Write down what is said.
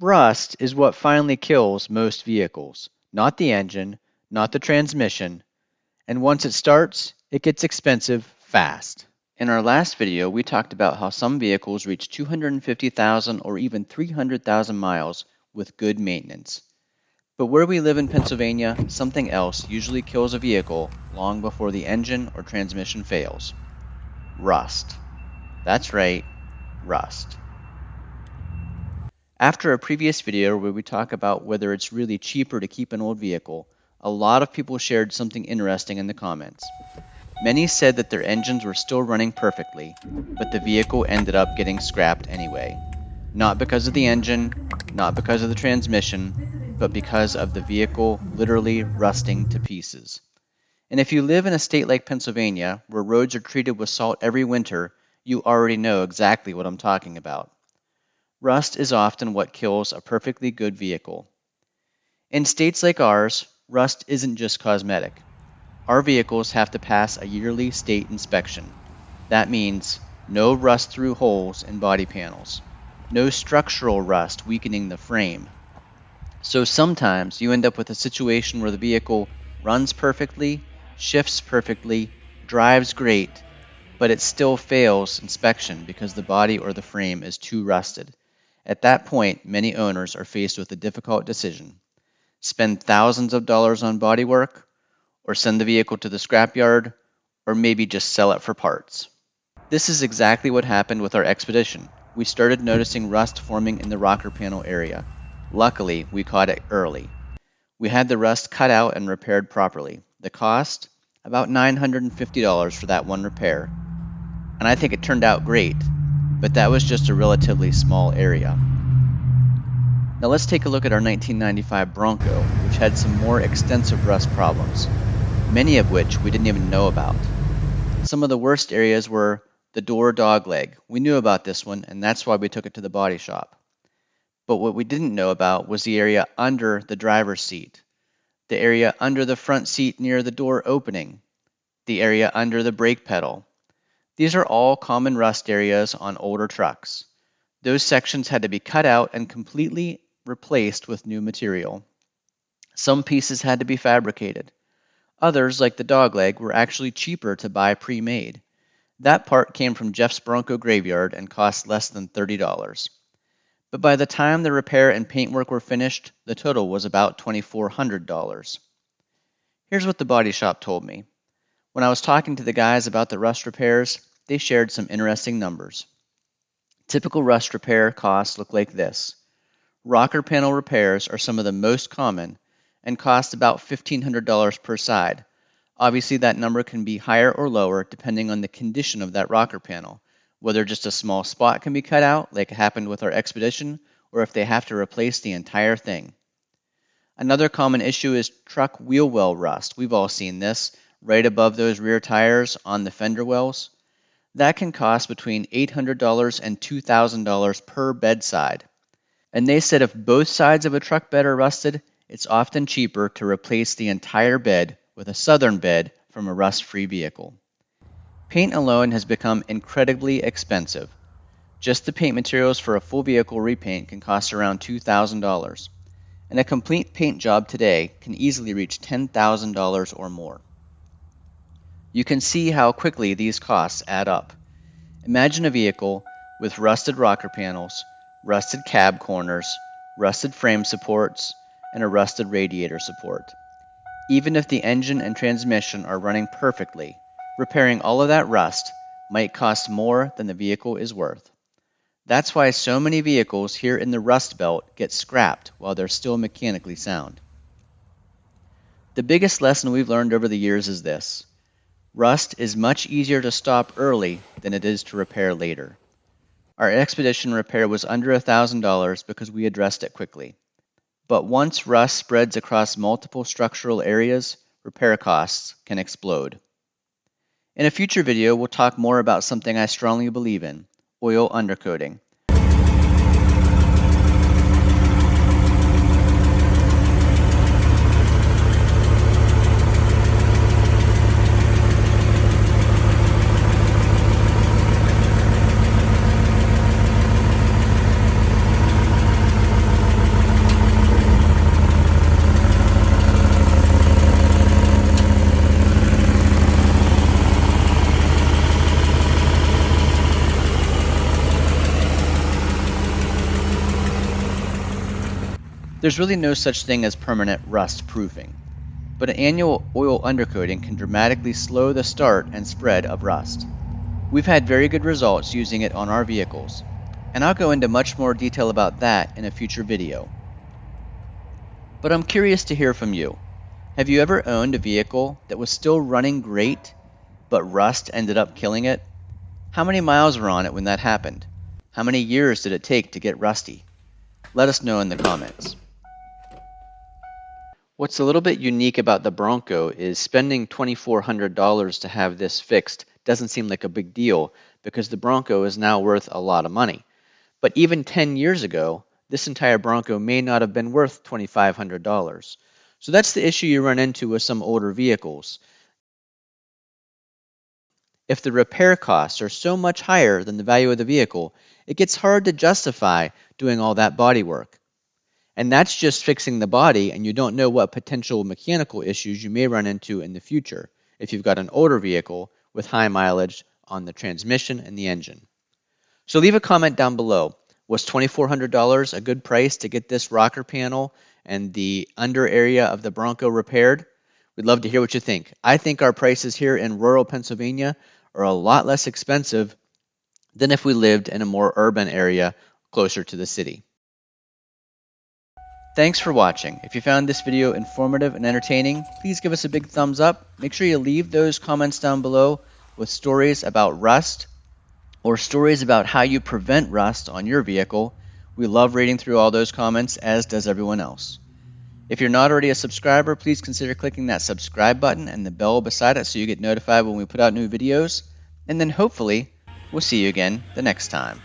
Rust is what finally kills most vehicles, not the engine, not the transmission, and once it starts, it gets expensive fast. In our last video, we talked about how some vehicles reach 250,000 or even 300,000 miles with good maintenance. But where we live in Pennsylvania, something else usually kills a vehicle long before the engine or transmission fails. Rust. That's right, rust. After a previous video where we talk about whether it's really cheaper to keep an old vehicle, a lot of people shared something interesting in the comments. Many said that their engines were still running perfectly, but the vehicle ended up getting scrapped anyway. Not because of the engine, not because of the transmission, but because of the vehicle literally rusting to pieces. And if you live in a state like Pennsylvania, where roads are treated with salt every winter, you already know exactly what I'm talking about. Rust is often what kills a perfectly good vehicle. In states like ours, rust isn't just cosmetic. Our vehicles have to pass a yearly state inspection. That means no rust through holes in body panels, no structural rust weakening the frame. So sometimes you end up with a situation where the vehicle runs perfectly, shifts perfectly, drives great, but it still fails inspection because the body or the frame is too rusted. At that point, many owners are faced with a difficult decision: spend thousands of dollars on bodywork, or send the vehicle to the scrapyard, or maybe just sell it for parts. This is exactly what happened with our Expedition. We started noticing rust forming in the rocker panel area. Luckily, we caught it early. We had the rust cut out and repaired properly. The cost? About $950 for that one repair. And I think it turned out great, but that was just a relatively small area. Now let's take a look at our 1995 Bronco, which had some more extensive rust problems, many of which we didn't even know about. Some of the worst areas were the door dogleg. We knew about this one, and that's why we took it to the body shop. But what we didn't know about was the area under the driver's seat, the area under the front seat near the door opening, the area under the brake pedal. These are all common rust areas on older trucks. Those sections had to be cut out and completely replaced with new material. Some pieces had to be fabricated. Others, like the dogleg, were actually cheaper to buy pre-made. That part came from Jeff's Bronco graveyard and cost less than $30. But by the time the repair and paintwork were finished, the total was about $2,400. Here's what the body shop told me. When I was talking to the guys about the rust repairs, they shared some interesting numbers. Typical rust repair costs look like this. Rocker panel repairs are some of the most common and cost about $1,500 per side. Obviously, that number can be higher or lower depending on the condition of that rocker panel, whether just a small spot can be cut out, like happened with our Expedition, or if they have to replace the entire thing. Another common issue is truck wheel well rust. We've all seen this, right above those rear tires on the fender wells. That can cost between $800 and $2,000 per bedside. And they said if both sides of a truck bed are rusted, it's often cheaper to replace the entire bed with a southern bed from a rust-free vehicle. Paint alone has become incredibly expensive. Just the paint materials for a full vehicle repaint can cost around $2,000. And a complete paint job today can easily reach $10,000 or more. You can see how quickly these costs add up. Imagine a vehicle with rusted rocker panels, rusted cab corners, rusted frame supports, and a rusted radiator support. Even if the engine and transmission are running perfectly, repairing all of that rust might cost more than the vehicle is worth. That's why so many vehicles here in the Rust Belt get scrapped while they're still mechanically sound. The biggest lesson we've learned over the years is this: rust is much easier to stop early than it is to repair later. Our Expedition repair was under $1,000 because we addressed it quickly. But once rust spreads across multiple structural areas, repair costs can explode. In a future video, we'll talk more about something I strongly believe in: oil undercoating. There's really no such thing as permanent rust proofing, but an annual oil undercoating can dramatically slow the start and spread of rust. We've had very good results using it on our vehicles, and I'll go into much more detail about that in a future video. But I'm curious to hear from you. Have you ever owned a vehicle that was still running great, but rust ended up killing it? How many miles were on it when that happened? How many years did it take to get rusty? Let us know in the comments. What's a little bit unique about the Bronco is spending $2,400 to have this fixed doesn't seem like a big deal because the Bronco is now worth a lot of money. But even 10 years ago, this entire Bronco may not have been worth $2,500. So that's the issue you run into with some older vehicles. If the repair costs are so much higher than the value of the vehicle, it gets hard to justify doing all that body work. And that's just fixing the body, and you don't know what potential mechanical issues you may run into in the future if you've got an older vehicle with high mileage on the transmission and the engine. So leave a comment down below. Was $2,400 a good price to get this rocker panel and the under area of the Bronco repaired? We'd love to hear what you think. I think our prices here in rural Pennsylvania are a lot less expensive than if we lived in a more urban area closer to the city. Thanks for watching. If you found this video informative and entertaining, please give us a big thumbs up. Make sure you leave those comments down below with stories about rust or stories about how you prevent rust on your vehicle. We love reading through all those comments, as does everyone else. If you're not already a subscriber, please consider clicking that subscribe button and the bell beside it so you get notified when we put out new videos. And then hopefully, we'll see you again the next time.